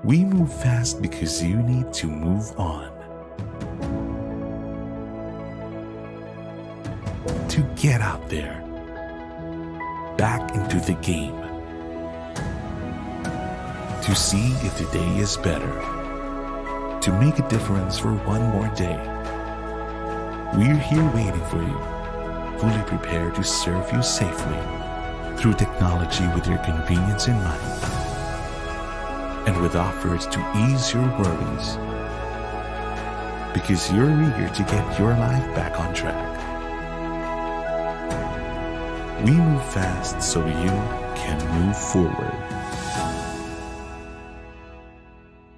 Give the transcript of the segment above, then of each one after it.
We move fast because you need to move on. To get out there, back into the game. To see if the day is better. To make a difference for one more day. We're here waiting for you, fully prepared to serve you safely through technology with your convenience in mind, and with offers to ease your worries, because you're eager to get your life back on track. We move fast so you can move forward.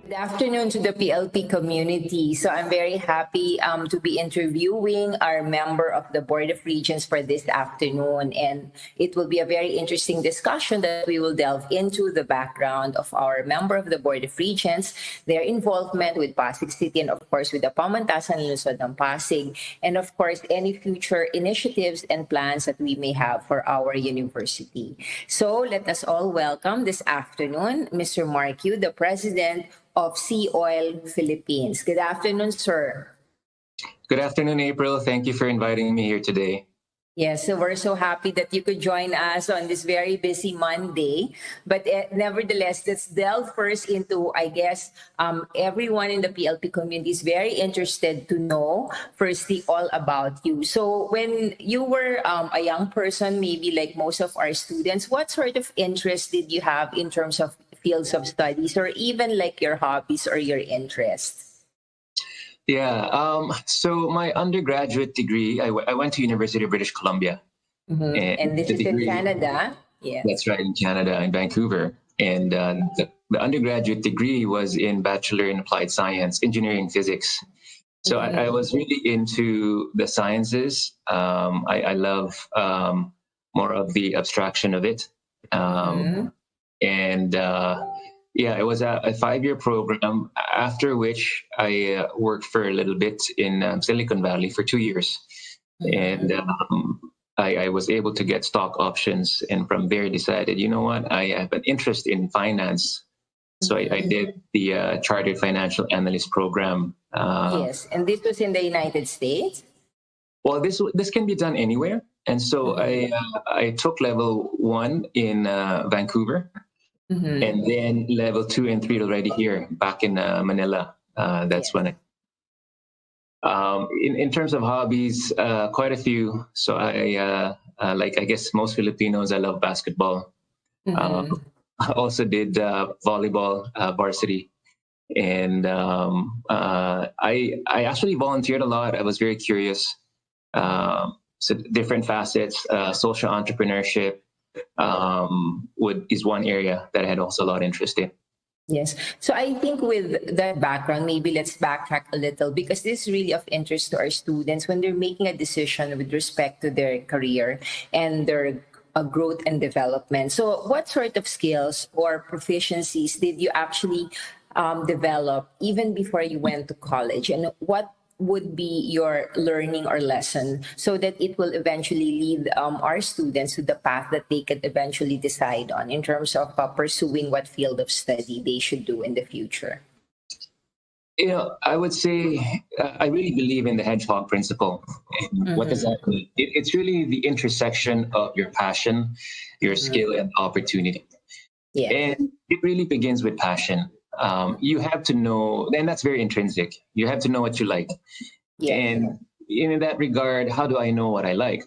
Good afternoon to the PLP community. So I'm very happy to be interviewing our member of the Board of Regents for this afternoon. And it will be a very interesting discussion that we will delve into the background of our member of the Board of Regents, their involvement with Pasig City, and of course with the Pamantasan Lungsod ng Pasig, and of course any future initiatives and plans that we may have for our university. So let us all welcome this afternoon Mr. Mark Yu, the President of SEAOIL Philippines. Good afternoon, sir. Good afternoon, April. Thank you for inviting me here today. Yes, so we're so happy that you could join us on this very busy Monday. But nevertheless, let's delve first into, I guess, everyone in the PLP community is very interested to know, firstly, all about you. So when you were a young person, maybe like most of our students, what sort of interest did you have in terms of fields of studies, or even like your hobbies or your interests? Yeah, so my undergraduate degree, I went to University of British Columbia. And this is in Canada? Yes. That's right, in Canada, in Vancouver. And the undergraduate degree was in Bachelor in Applied Science, Engineering Physics. So I was really into the sciences. I love more of the abstraction of it. And yeah, it was a 5-year program, after which I worked for a little bit in Silicon Valley for 2 years. And I was able to get stock options. And from there, decided, you know what, I have an interest in finance. So I did the Chartered Financial Analyst program. Yes, and this was in the United States? Well, this can be done anywhere. And so I took level 1 in Vancouver. And then level 2 and 3 already here, back in Manila. That's when in terms of hobbies, quite a few. So I like, I guess most Filipinos, I love basketball. I also did volleyball varsity. And I actually volunteered a lot. I was very curious. So different facets, social entrepreneurship, is one area that I had also a lot of interest in. Yes. So I think with that background, maybe let's backtrack a little, because this is really of interest to our students when they're making a decision with respect to their career and their growth and development. So what sort of skills or proficiencies did you actually develop even before you went to college? And what would be your learning or lesson so that it will eventually lead our students to the path that they could eventually decide on in terms of pursuing what field of study they should do in the future? You know, I would say I really believe in the hedgehog principle. And what does that mean? It's really the intersection of your passion, your skill, and opportunity. Yeah. And it really begins with passion. You have to know, and that's very intrinsic. You have to know what you like. Yeah. And in that regard, how do I know what I like?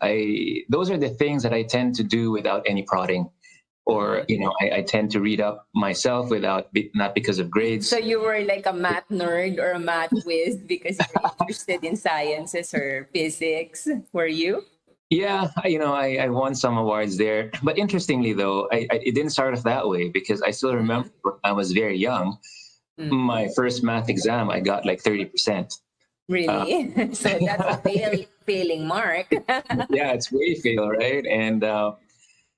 Those are the things that I tend to do without any prodding. Or, you know, I tend to read up myself not because of grades. So you were like a math nerd or a math whiz because you were interested in sciences or physics, were you? Yeah, you know, I won some awards there. But interestingly, though, it didn't start off that way, because I still remember when I was very young, my first math exam, I got like 30%. Really? So that's a failing mark. Yeah, it's way fail, right? And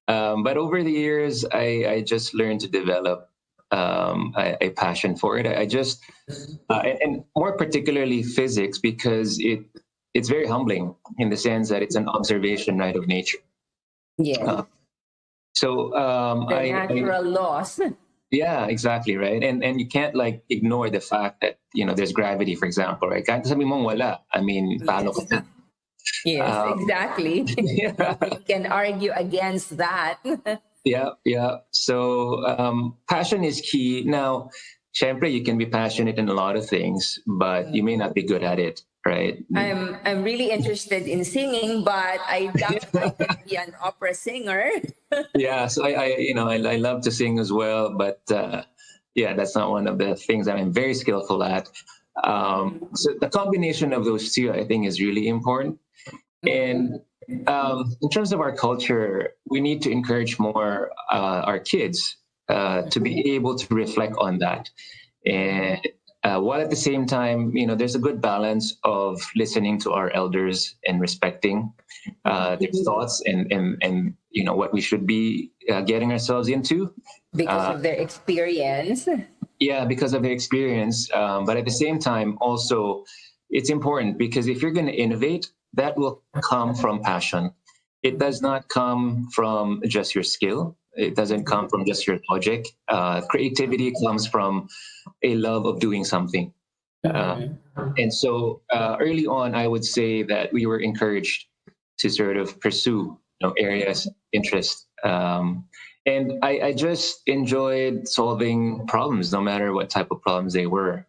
but over the years, I just learned to develop a passion for it. I just and more particularly physics, because it's very humbling in the sense that it's an observation, right, of nature. Yeah. So The natural laws. Yeah, exactly, right. And you can't like ignore the fact that there's gravity, for example, right? Kahit sabi mong wala, I mean, paano Yes. ka na? Yes, Um, exactly. yeah, Nobody can argue against that. yeah, yeah. So passion is key. Now, syempre, you can be passionate in a lot of things, but you may not be good at it, right? I'm really interested in singing, but I doubt I can be an opera singer. Yeah, so I love to sing as well, but yeah, that's not one of the things that I'm very skillful at. So the combination of those two, I think, is really important. And in terms of our culture, we need to encourage more our kids to be able to reflect on that. And while at the same time, there's a good balance of listening to our elders and respecting their thoughts and what we should be getting ourselves into. Because Uh, of their experience. yeah, because of their experience. But at the same time, also, it's important because if you're going to innovate, that will come from passion. It does not come from just your skill. It doesn't come from just your logic. Creativity comes from a love of doing something. Uh, and so early on, I would say that we were encouraged to sort of pursue areas of interest. And I just enjoyed solving problems, no matter what type of problems they were.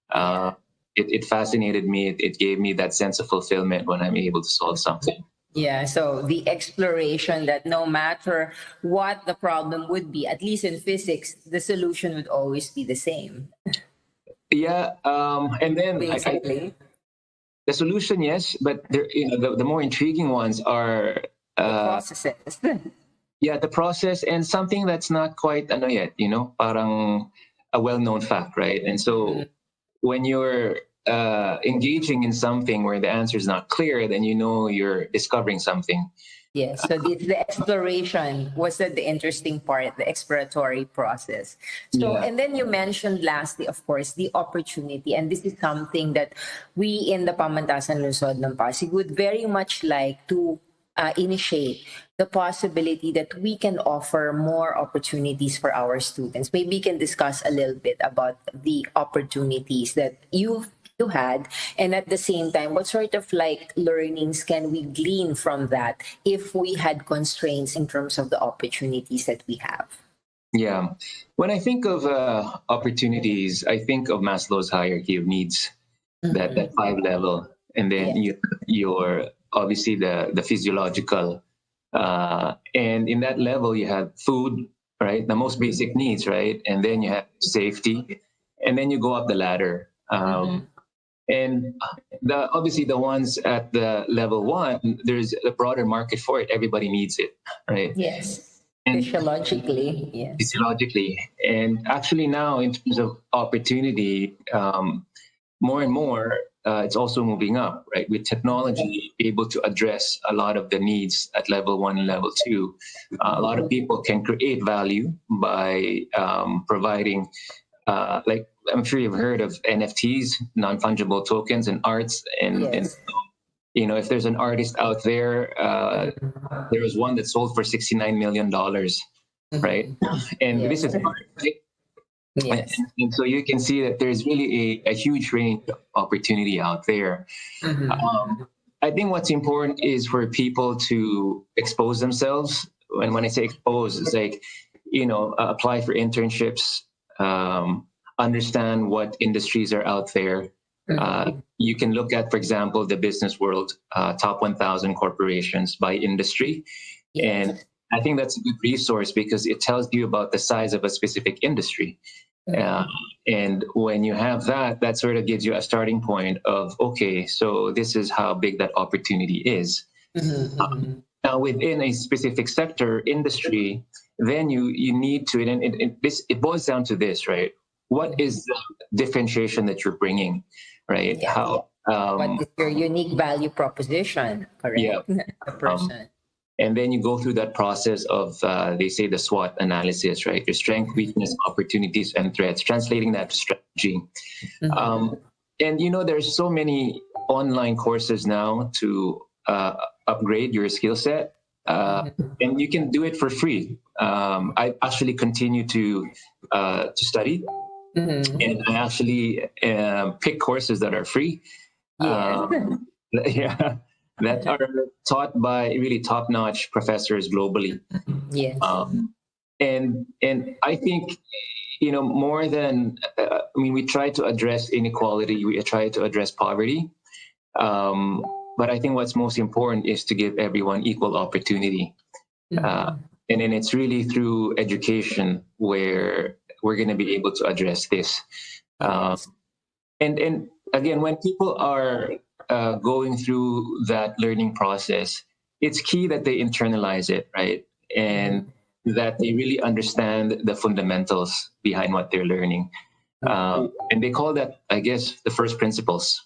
Uh, it fascinated me. It gave me that sense of fulfillment when I'm able to solve something. Yeah, so the exploration that no matter what the problem would be, at least in physics, the solution would always be the same. Yeah, and then Basically, the solution, yes, but the more intriguing ones are the uh, processes. yeah, the process and something that's not quite ano yet, parang a well-known fact, right? And so when you're engaging in something where the answer is not clear, then you're discovering something. Yes, so the exploration was the interesting part, the exploratory process. So, Yeah, and then you mentioned lastly, of course, the opportunity. And this is something that we in the Pamantasan Lungsod ng Pasig would very much like to initiate the possibility that we can offer more opportunities for our students. Maybe we can discuss a little bit about the opportunities that you had, and at the same time what sort of like learnings can we glean from that if we had constraints in terms of the opportunities that we have. yeah. When I think of opportunities, I think of Maslow's hierarchy of needs, that five level, and then Yes. you're obviously the physiological, and in that level you have food, right? The most basic needs, right? And then you have safety, and then you go up the ladder. And obviously the ones at the level one, there's a broader market for it. Everybody needs it, right? Yes, And physiologically, yes. physiologically, and actually now in terms of opportunity, more and more, it's also moving up, right? With technology able to address a lot of the needs at level one and level two. A lot of people can create value by providing, like I'm sure you've heard of NFTs, non-fungible tokens, and arts. And Yes. if there's an artist out there, there was one that sold for $69 million, right? And this Yes. is art, right? And, Yes. and so you can see that there's really a huge range of opportunity out there. I think what's important is for people to expose themselves. And when I say expose, it's like, apply for internships, understand what industries are out there. You can look at, for example, the business world, top 1,000 corporations by industry. Yes. And I think that's a good resource because it tells you about the size of a specific industry. Uh, and when you have that, that sort of gives you a starting point of, okay, so this is how big that opportunity is. Now, within a specific sector, industry, then you need to, and it boils down to this, right? What is the differentiation that you're bringing, right? Yeah. How, What is your unique value proposition, yeah. correct? The person. And then you go through that process of, they say, the SWOT analysis, right? Your strength, weakness, opportunities, and threats, translating that to strategy. And there's so many online courses now to upgrade your skill set. and you can do it for free. I actually continue to study, and I actually pick courses that are free. Yes. Yeah, that are taught by really top-notch professors globally. Yes. And I think, more than we try to address inequality, we try to address poverty, but I think what's most important is to give everyone equal opportunity. And then it's really through education where we're going to be able to address this. And again, when people are going through that learning process, it's key that they internalize it, right? And that they really understand the fundamentals behind what they're learning. And they call that, I guess, the first principles.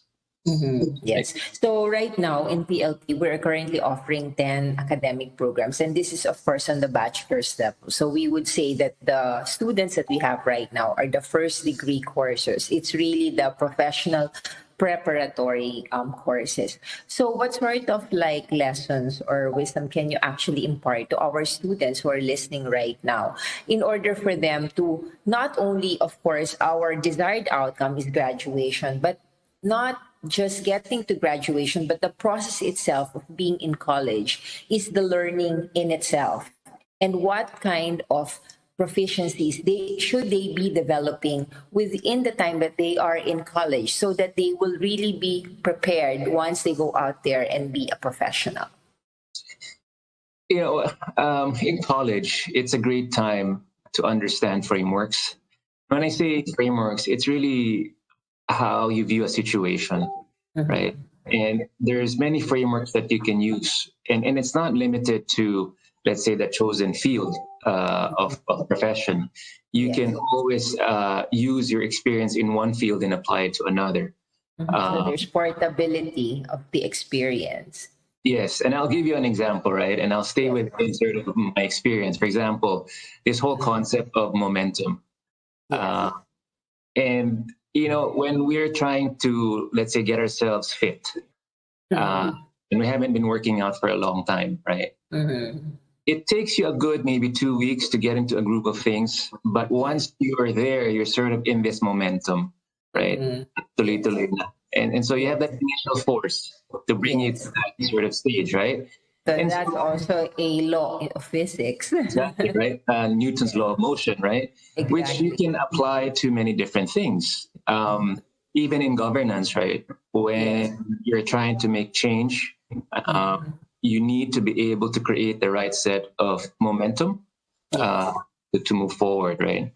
Yes. So right now in PLP, we're currently offering 10 academic programs, and this is, of course, on the bachelor's level. So we would say that the students that we have right now are the first degree courses. It's really the professional preparatory courses. So what sort of like lessons or wisdom can you actually impart to our students who are listening right now in order for them to not only, of course, our desired outcome is graduation, but not just getting to graduation, but the process itself of being in college is the learning in itself. And what kind of proficiencies they be developing within the time that they are in college so that they will really be prepared once they go out there and be a professional? In college, it's a great time to understand frameworks. When I say frameworks, it's really how you view a situation, right? And there's many frameworks that you can use, and it's not limited to, let's say, the chosen field of profession. You can always use your experience in one field and apply it to another. So there's portability of the experience. Yes, and I'll give you an example, right? And I'll stay with sort of my experience. For example, this whole concept of momentum. And when we're trying to, let's say, get ourselves fit, and we haven't been working out for a long time, right? It takes you a good maybe 2 weeks to get into a group of things, but once you are there, you're sort of in this momentum, right? Tuloy-tuloy na. And so you have that initial force to bring you to that sort of stage, right? So And that's also a law of physics. Exactly, right? Newton's law of motion, right? Which you can apply to many different things. Even in governance, right? When you're trying to make change, you need to be able to create the right set of momentum to move forward, right?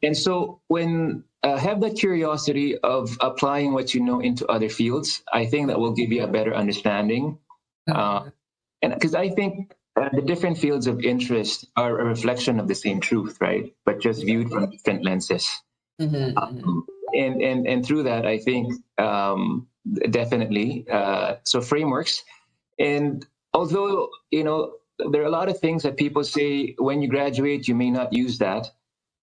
And so when have that curiosity of applying what you know into other fields, I think that will give you a better understanding. And because I think the different fields of interest are a reflection of the same truth, right? But just viewed from different lenses. And through that, I think definitely. So frameworks, and although there are a lot of things that people say when you graduate, you may not use that.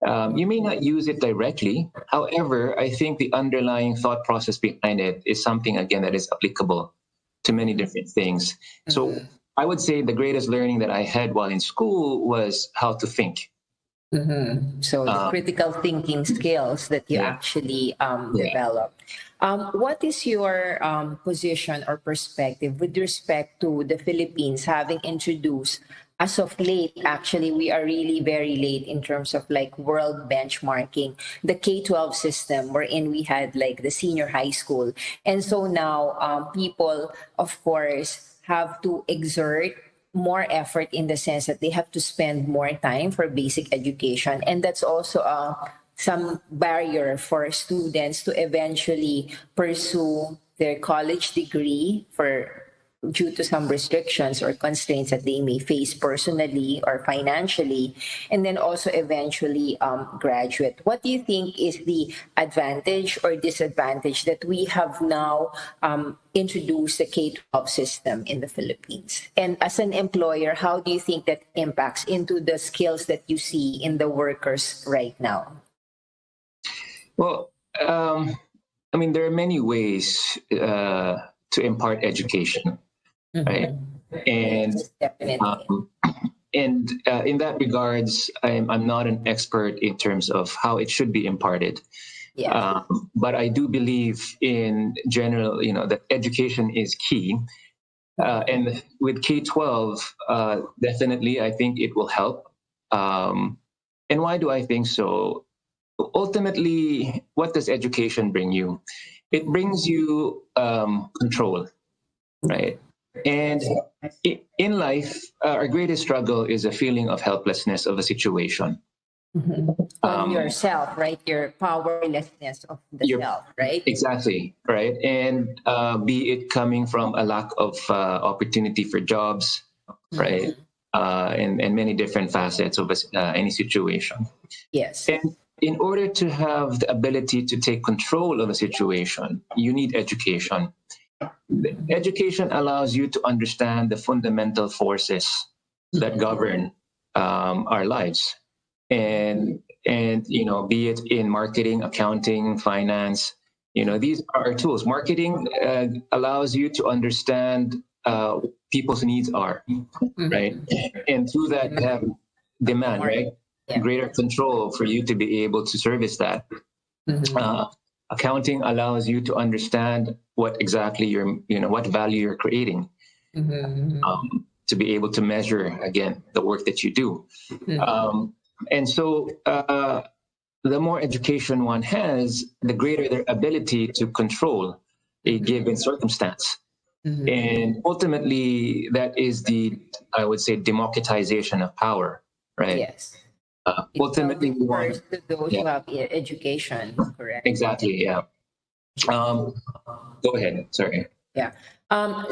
You may not use it directly. However, I think the underlying thought process behind it is something, again, that is applicable to many different things. So I would say the greatest learning that I had while in school was how to think. So the critical thinking skills that you actually developed. What is your position or perspective with respect to the Philippines having introduced, as of late, actually, we are really very late in terms of like world benchmarking, the K-12 system wherein we had like the senior high school. And so now people, of course, have to exert more effort in the sense that they have to spend more time for basic education. And that's also some barrier for students to eventually pursue their college degree due to some restrictions or constraints that they may face personally or financially, and then also eventually graduate. What do you think is the advantage or disadvantage that we have now introduced the K-12 system in the Philippines? And as an employer, how do you think that impacts into the skills that you see in the workers right now? Well, there are many ways to impart education. Right. And Yes, definitely. in that regards, I'm not an expert in terms of how it should be imparted. Yeah. But I do believe in general, that education is key. And with K-12, definitely, I think it will help. And why do I think so? Ultimately, what does education bring you? It brings you control, right? And in life, our greatest struggle is a feeling of helplessness of a situation. On Um, yourself, right? Your powerlessness of the you're self, right? exactly right, and be it coming from a lack of opportunity for jobs, right? And many different facets of any situation. Yes. And in order to have the ability to take control of a situation, you need education. Education allows you to understand the fundamental forces that govern our lives, and be it in marketing, accounting, finance. These are tools. Marketing allows you to understand what people's needs are, right? And through that, you have demand, More. right? Yeah. Greater control for you to be able to service that. uh, Accounting allows you to understand what exactly what value you're creating, to be able to measure again the work that you do. And so the more education one has, the greater their ability to control a given circumstance. And ultimately, that is I would say, democratization of power, right? Yes. It now Ultimately, we want, differs to those yeah, who have education, correct? exactly, yeah. Um, Go ahead. Sorry. Yeah.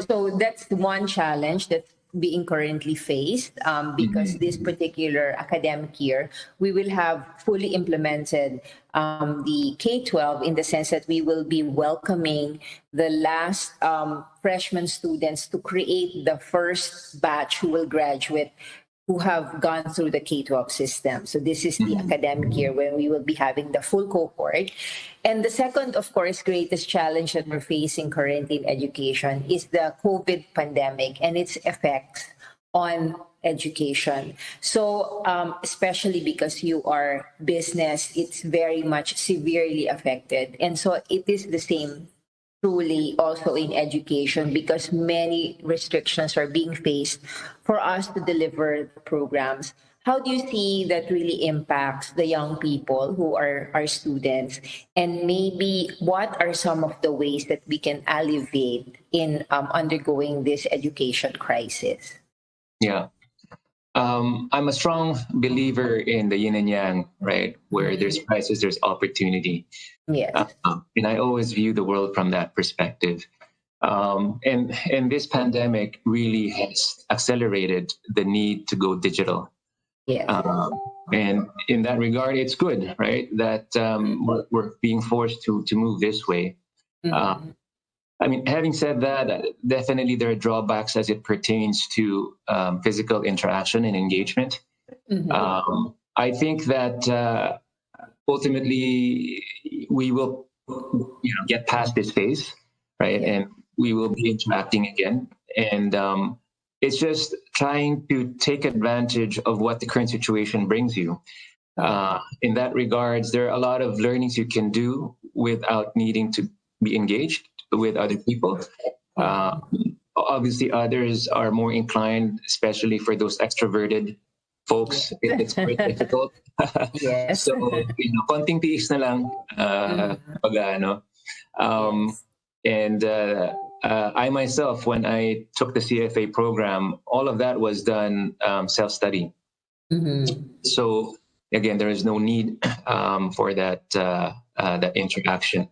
So that's one challenge that's being currently faced, because this particular academic year, we will have fully implemented the K-12, in the sense that we will be welcoming the last freshman students to create the first batch who will graduate, who have gone through the K-12 system. So this is the academic year when we will be having the full cohort. And the second, of course, greatest challenge that we're facing currently in education is the COVID pandemic and its effects on education. So especially because you are business, it's very much severely affected. And so it is the same truly also in education, because many restrictions are being faced for us to deliver the programs. How do you see that really impacts the young people who are our students? And maybe what are some of the ways that we can alleviate in undergoing this education crisis? Yeah. I'm a strong believer in the yin and yang, right? Where there's crisis, there's opportunity. Yes. And I always view the world from that perspective. And this pandemic really has accelerated the need to go digital. Yes. And in that regard, it's good, right? That we're being forced to move this way. Uh, I mean, having said that, definitely there are drawbacks as it pertains to physical interaction and engagement. I think that ultimately we will, get past this phase, right? Yeah. And we will be interacting again. And it's just trying to take advantage of what the current situation brings you. In that regards, there are a lot of learnings you can do without needing to be engaged with other people. Uh, Obviously, others are more inclined, especially for those extroverted folks. It's quite difficult. Yes. So, konting tiis na lang. Pag ano. Um, Yes. and I myself, when I took the CFA program, all of that was done self-study. So again, there is no need for that interaction.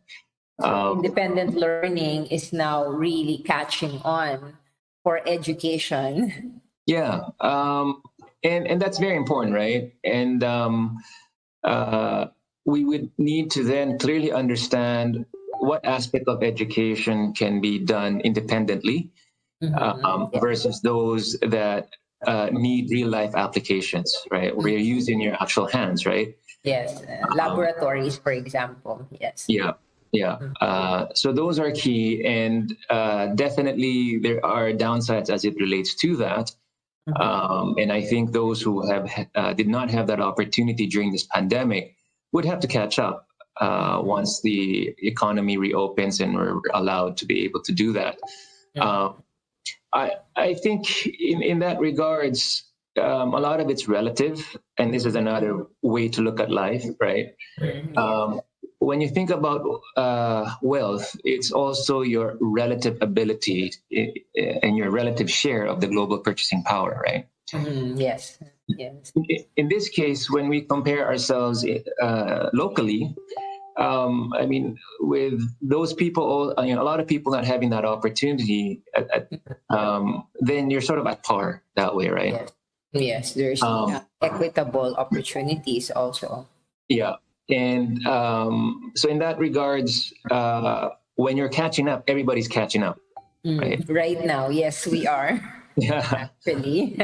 Independent learning is now really catching on for education. Yeah, and that's very important, right? And uh, we would need to then clearly understand what aspect of education can be done independently Yeah. versus those that need real life applications, right? Where you're using your actual hands, right? Yes. Um, Laboratories, for example. Yes. yeah. Yeah. So those are key, and definitely there are downsides as it relates to that. And I think those who have did not have that opportunity during this pandemic would have to catch up once the economy reopens and we're allowed to be able to do that. I think in that regards, a lot of it's relative, and this is another way to look at life, right? When you think about wealth, it's also your relative ability and your relative share of the global purchasing power, right? Yes. Yes. In this case, when we compare ourselves locally, I mean, with those people, a lot of people not having that opportunity, then you're sort of at par that way, right? Yes. Yes. There's equitable opportunities also. Yeah. And so in that regards, when you're catching up, everybody's catching up, right? Right now, yes, we are. Yeah. Actually.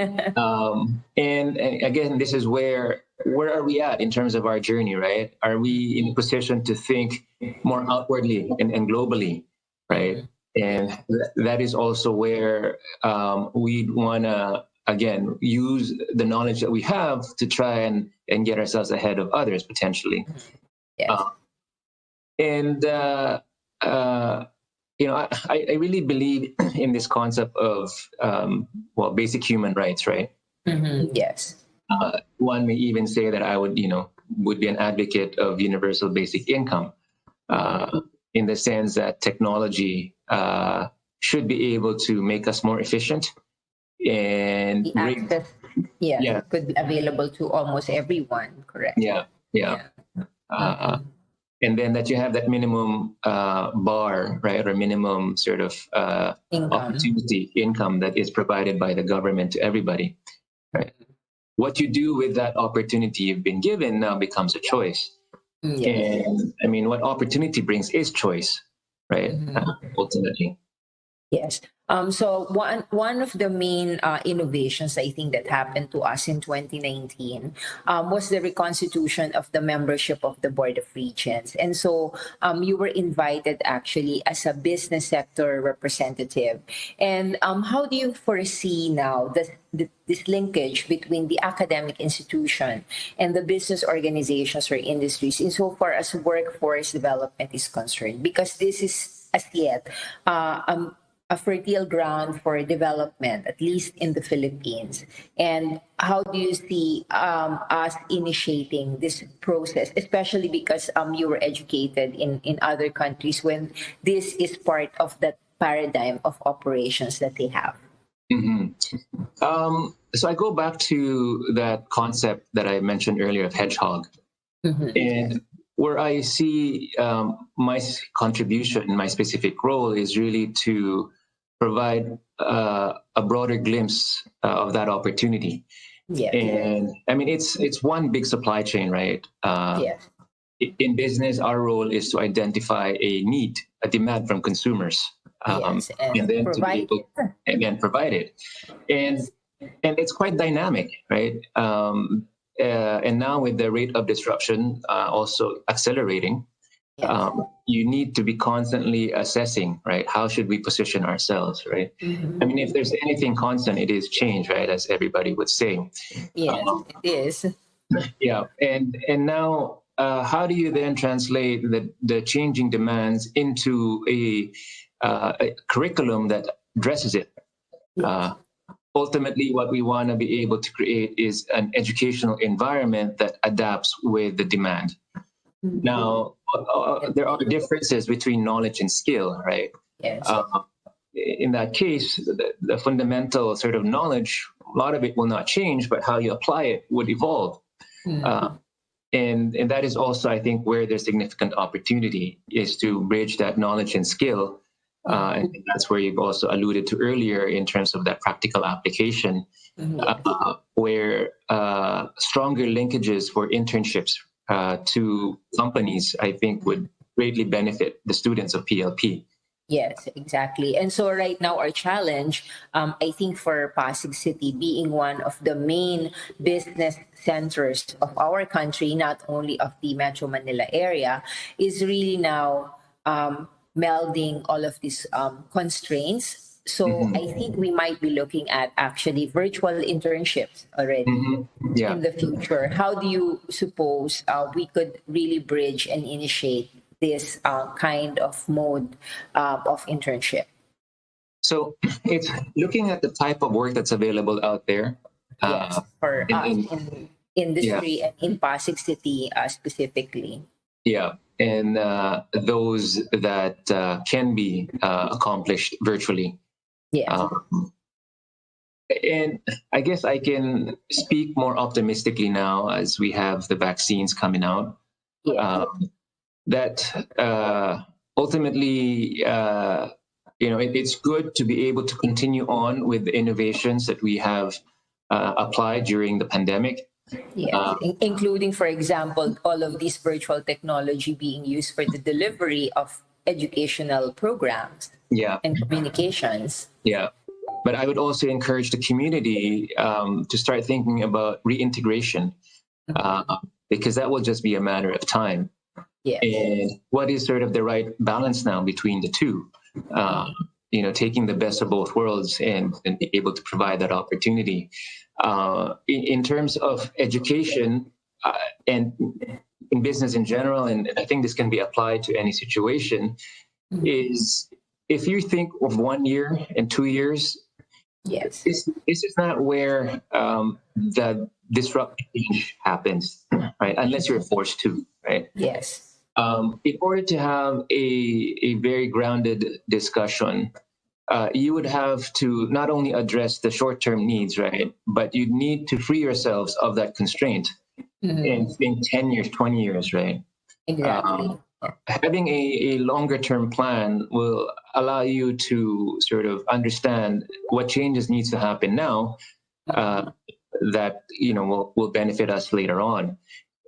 And again, this is where are we at in terms of our journey, right? Are we in a position to think more outwardly and globally, right? And that is also where we want to, again, use the knowledge that we have to try and get ourselves ahead of others potentially. Yes. I really believe in this concept of basic human rights, right? Yes. One may even say that I would be an advocate of universal basic income, in the sense that technology should be able to make us more efficient and The access, could be available to almost everyone. Correct. Yeah. And then that you have that minimum bar, right, or minimum sort of opportunity income that is provided by the government to everybody, right? What you do with that opportunity you've been given now becomes a choice. Yes. And I mean, what opportunity brings is choice, right? Ultimately. Yes. So one of the main innovations I think that happened to us in 2019 was the reconstitution of the membership of the Board of Regents. And so you were invited actually as a business sector representative. And how do you foresee now this linkage between the academic institution and the business organizations or industries insofar as workforce development is concerned? Because this is as yet a fertile ground for development, at least in the Philippines. And how do you see us initiating this process, especially because you were educated in other countries when this is part of that paradigm of operations that they have? So I go back to that concept that I mentioned earlier of hedgehog. And where I see my contribution, my specific role is really to provide a broader glimpse of that opportunity. And I mean, it's one big supply chain, right? In business, our role is to identify a need, a demand from consumers, and then to be able again provide it. And it's quite dynamic, right? And now with the rate of disruption also accelerating, you need to be constantly assessing, right? How should we position ourselves, right? I mean, if there's anything constant, it is change, right? As everybody would say. Yes, it is. Yeah, and now how do you then translate the changing demands into a curriculum that addresses it? Ultimately, what we want to be able to create is an educational environment that adapts with the demand. Now, there are differences between knowledge and skill, right? Yes. In that case, the fundamental sort of knowledge, a lot of it will not change, but how you apply it would evolve. And that is also, I think, where there's significant opportunity is to bridge that knowledge and skill. And that's where you've also alluded to earlier in terms of that practical application, where stronger linkages for internships to companies, I think, would greatly benefit the students of PLP. Yes, exactly. And so right now our challenge, I think for Pasig City being one of the main business centers of our country, not only of the Metro Manila area, is really now melding all of these constraints. So I think we might be looking at actually virtual internships already Yeah. in the future. How do you suppose we could really bridge and initiate this kind of mode of internship? So it's looking at the type of work that's available out there. Yes, for in, us in- in yeah, industry and in Pasig City specifically. yeah, and those that can be accomplished virtually. Yes. And I guess I can speak more optimistically now as we have the vaccines coming out. Yes. That ultimately, it's good to be able to continue on with the innovations that we have applied during the pandemic. Yes, including, for example, all of this virtual technology being used for the delivery of educational programs Yeah, and communications. yeah. But I would also encourage the community to start thinking about reintegration, because that will just be a matter of time. Yes. And what is sort of the right balance now between the two? Taking the best of both worlds and be able to provide that opportunity. In terms of education and in business in general, and I think this can be applied to any situation, is if you think of 1 year and 2 years, Yes. this is not where the disruptive change happens, right? Unless you're forced to, right? Yes. In order to have a very grounded discussion, you would have to not only address the short-term needs, right? But you need to free yourselves of that constraint in 10 years, 20 years, right? Exactly. Having a longer term plan will allow you to sort of understand what changes needs to happen now that will benefit us later on.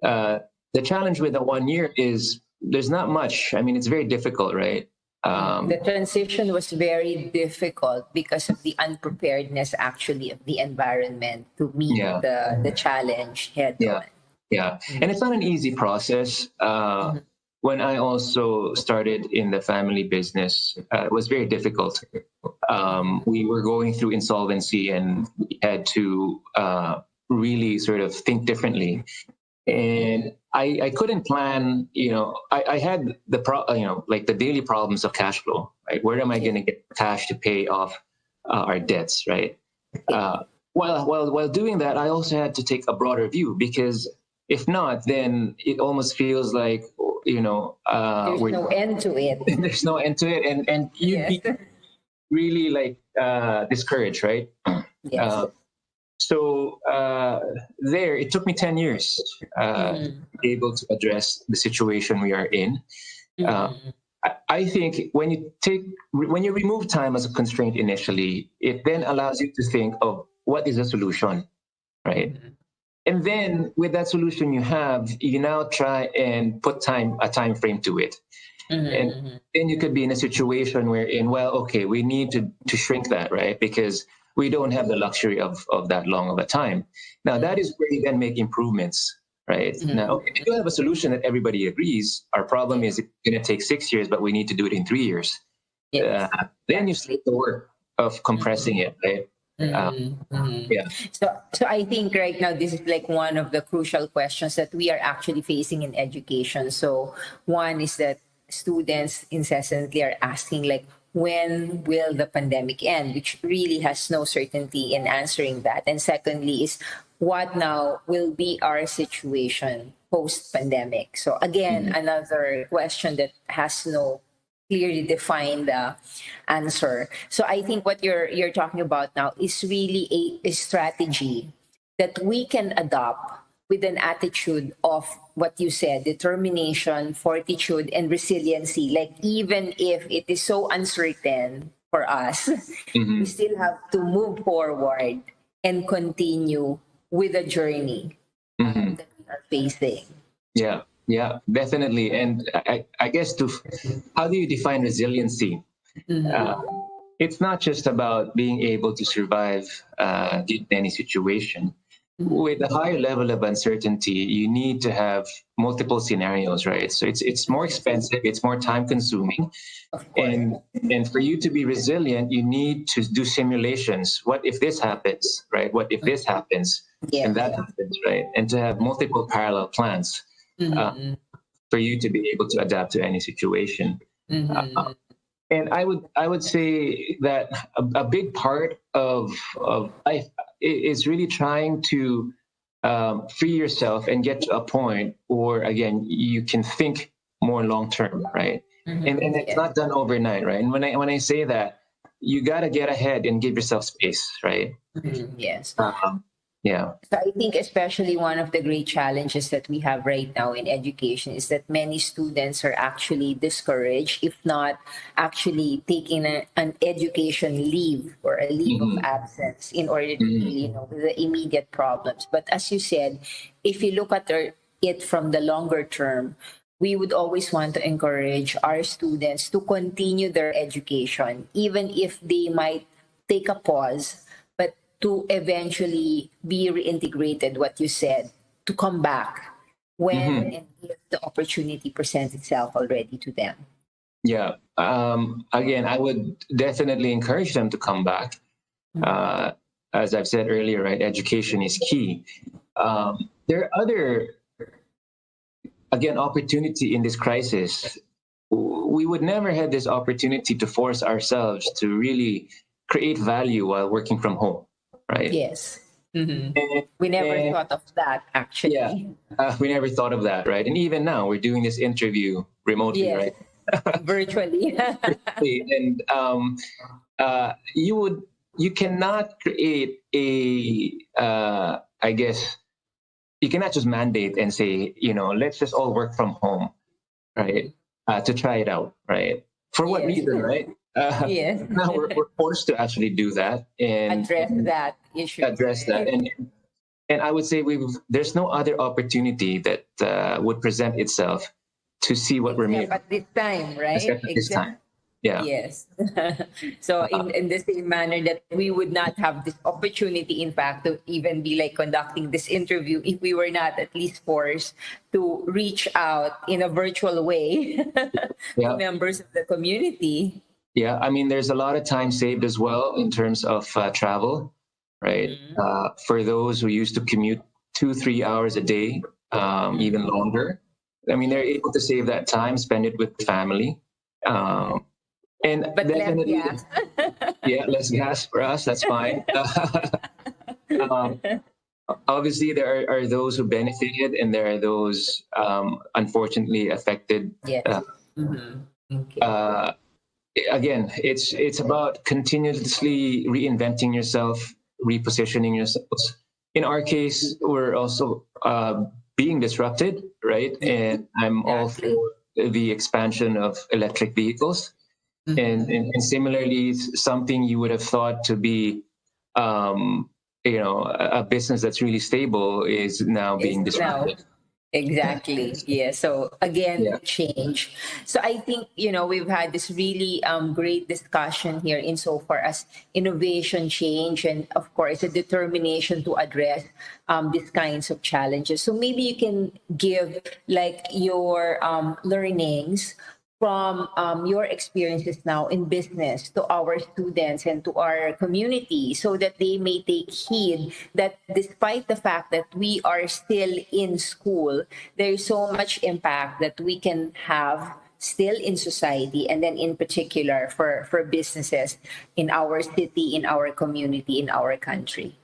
The challenge with the 1 year is there's not much. I mean, it's very difficult, right? The transition was very difficult because of the unpreparedness, actually, of the environment to meet Yeah. the challenge head on. Yeah, and it's not an easy process. When I also started in the family business, it was very difficult. We were going through insolvency, and we had to really sort of think differently. And I couldn't plan. I had like the daily problems of cash flow. Right, where am I going to get cash to pay off our debts? Right. While doing that, I also had to take a broader view, because if not, then it almost feels like There's no end to it. there's no end to it, and you'd be really like discouraged, right? Yes. So there, it took me 10 years to be able to address the situation we are in. I think when you remove time as a constraint initially, it then allows you to think of what is the solution, right? And then with that solution you now try and put a time frame to it. And then you could be in a situation wherein, okay, we need to shrink that, right? Because we don't have the luxury of that long of a time. Now, that is where you then make improvements, right? Now, if you have a solution that everybody agrees, our problem is it's going to take 6 years, but we need to do it in 3 years. Yes. Then you start the work of compressing it, right? Yeah. So I think right now this is like one of the crucial questions that we are actually facing in education. So one is that students incessantly are asking, like, when will the pandemic end, which really has no certainty in answering that. And secondly is, what now will be our situation post-pandemic? So again, another question that has no clearly defined answer. So I think what you're talking about now is really a strategy that we can adopt with an attitude of what you said, determination, fortitude, and resiliency. Like, even if it is so uncertain for us, we still have to move forward and continue with the journey that we are facing. Yeah, definitely. And I guess how do you define resiliency? It's not just about being able to survive in any situation. with a higher level of uncertainty, you need to have multiple scenarios, right? So it's more expensive, it's more time consuming, Of course. and for you to be resilient, you need to do simulations. What if this happens, right? What if this happens Yeah. and that happens, right? And to have multiple parallel plans Mm-hmm. for you to be able to adapt to any situation. Mm-hmm. And I would say that a big part of life is really trying to free yourself and get to a point where again you can think more long term, right? And it's Yeah. not done overnight, right? And when I say that, you got to get ahead and give yourself space, right? Yes. Yeah. So I think especially one of the great challenges that we have right now in education is that many students are actually discouraged, if not actually taking an education leave or a leave of Mhm. absence in order to Mhm. deal, with the immediate problems. But as you said, if you look at it from the longer term, we would always want to encourage our students to continue their education, even if they might take a pause, but to eventually be reintegrated, what you said, to come back when Mhm. and if the opportunity presents itself already to them. Yeah. Again, I would definitely encourage them to come back. Uh, as I've said earlier, right? Education is key. There are other, again, opportunity in this crisis. We would never have this opportunity to force ourselves to really create value while working from home, right? Yes. Mhm. And, We never and thought of that, yeah, actually. we never thought of that, right? And even now, we're doing this interview remotely, Yes, right? virtually. And you cannot create a I guess you cannot just mandate and say, let's just all work from home, right? To try it out, right? For what Yes. reason, right? Yes. Now we're forced to actually do that Address and that issue, address that. right? And I would say there's no other opportunity that would present itself to see what we're made Except of, at this time, right? except at this Except time. Yeah. yes. So in the same manner that we would not have this opportunity, in fact, to even be like conducting this interview if we were not at least forced to reach out in a virtual way to Yeah. members of the community. Yeah, I mean, there's a lot of time saved as well in terms of travel, right? For those who used to commute 2, 3 hours a day, even longer. I mean, they're able to save that time, spend it with family, um, and But less definitely, gas. yeah, less gas for us. That's fine. um, Obviously, there are those who benefited, and there are those unfortunately affected. Yes. Uh, Okay. uh, Again, it's about continuously reinventing yourself, repositioning yourselves. In our case, we're also being disrupted, right? Yeah, And I'm all exactly. for the expansion of electric vehicles. And similarly, something you would have thought to be, um, a business that's really stable is now Is being now. disrupted. Exactly. Yeah. So again, Yeah. change. So I think, we've had this really great discussion here insofar as innovation, change, and of course, a determination to address these kinds of challenges. So maybe you can give like your learnings from your experiences now in business to our students and to our community so that they may take heed that despite the fact that we are still in school, there is so much impact that we can have still in society and then in particular for businesses in our city, in our community, in our country.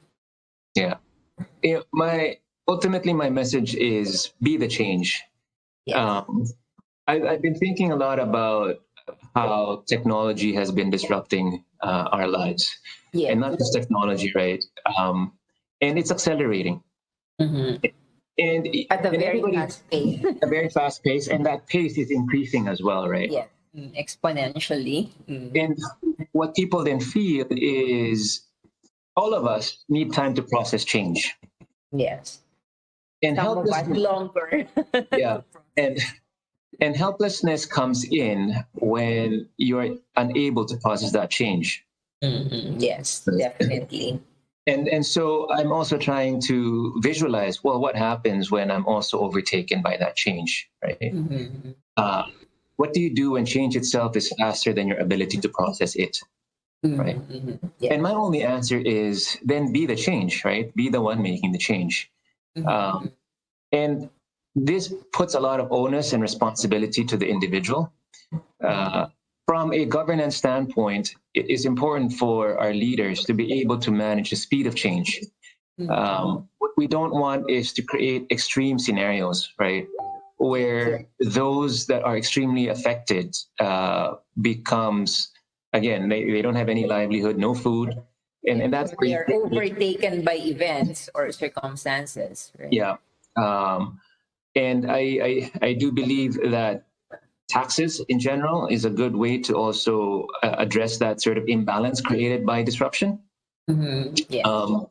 Yeah. My message is be the change. Yes. Um, I've been thinking a lot about how technology has been disrupting our lives, and Yes. not just technology, right? And it's accelerating, Mhm. and At a and very everybody fast pace. a very fast pace, and that pace is increasing as well, right? Yes. Exponentially. And what people then feel is all of us need time to process change, Yes. and Some of us helplessness. longer. Yeah, and and helplessness comes in when you're unable to process that change. Yes, definitely. And so I'm also trying to visualize, well, what happens when I'm also overtaken by that change, right? Mm-hmm. What do you do when change itself is faster than your ability to process it, right? Mm-hmm. Yeah. And my only answer is then be the change, right? Be the one making the change. Mm-hmm. And this puts a lot of onus and responsibility to the individual. From a governance standpoint, it is important for our leaders to be able to manage the speed of change. What we don't want is to create extreme scenarios, right? Where those that are extremely affected becomes, again, they don't have any livelihood, no food. And that's They are overtaken by events or circumstances, right? yeah. And I do believe that taxes in general is a good way to also address that sort of imbalance created by disruption. Mm-hmm. Yeah.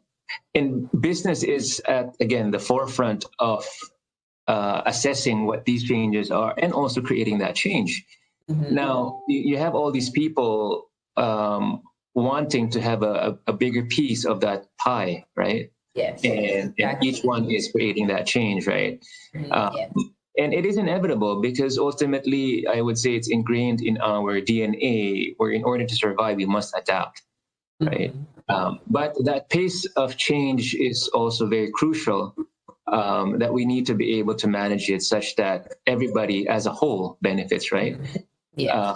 And business is at, again, the forefront of assessing what these changes are and also creating that change. Mm-hmm. Now, you have all these people wanting to have a bigger piece of that pie, right? Yes. And each one is creating that change, right? Yes. And it is inevitable because ultimately, I would say it's ingrained in our DNA, where in order to survive, we must adapt, right? But that pace of change is also very crucial, that we need to be able to manage it such that everybody as a whole benefits, right? Yes.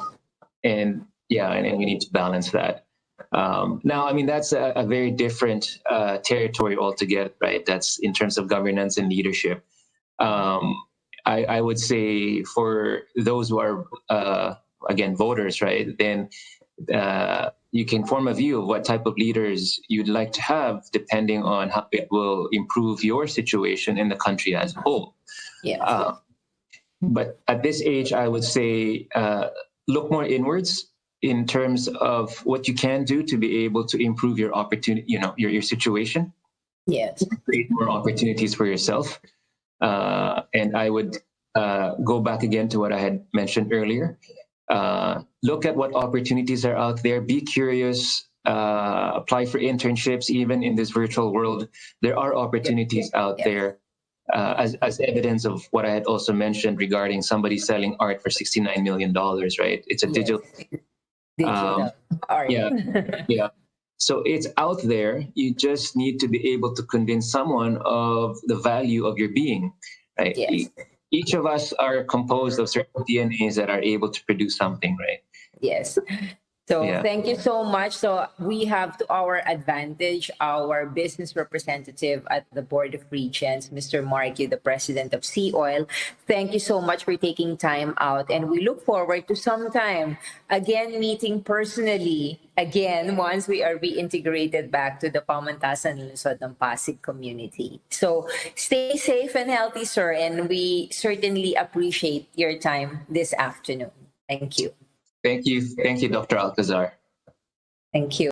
And yeah, and we need to balance that. Now, I mean, that's a very different territory altogether, right? That's in terms of governance and leadership. I would say for those who are, again, voters, right, then you can form a view of what type of leaders you'd like to have depending on how it will improve your situation in the country as a whole. Yes. But at this age, I would say look more inwards in terms of what you can do to be able to improve your opportunity, your situation, Yes. create more opportunities for yourself. And I would go back again to what I had mentioned earlier. Look at what opportunities are out there. Be curious. Apply for internships. Even in this virtual world, there are opportunities out there. As evidence of what I had also mentioned regarding somebody selling art for $69 million, right? It's a digital art. yeah. So it's out there. You just need to be able to convince someone of the value of your being, right? Yes. Each of us are composed of certain DNAs that are able to produce something, right? Yes. So Yeah. thank you so much. So we have to our advantage our business representative at the Board of Regents, Mr. Marky, the president of SEAOIL. Thank you so much for taking time out. And we look forward to sometime again meeting personally again once we are reintegrated back to the Pamantasan Lungsod ng Pasig community. So stay safe and healthy, sir. And we certainly appreciate your time this afternoon. Thank you. Thank you, Dr. Alcazar. Thank you.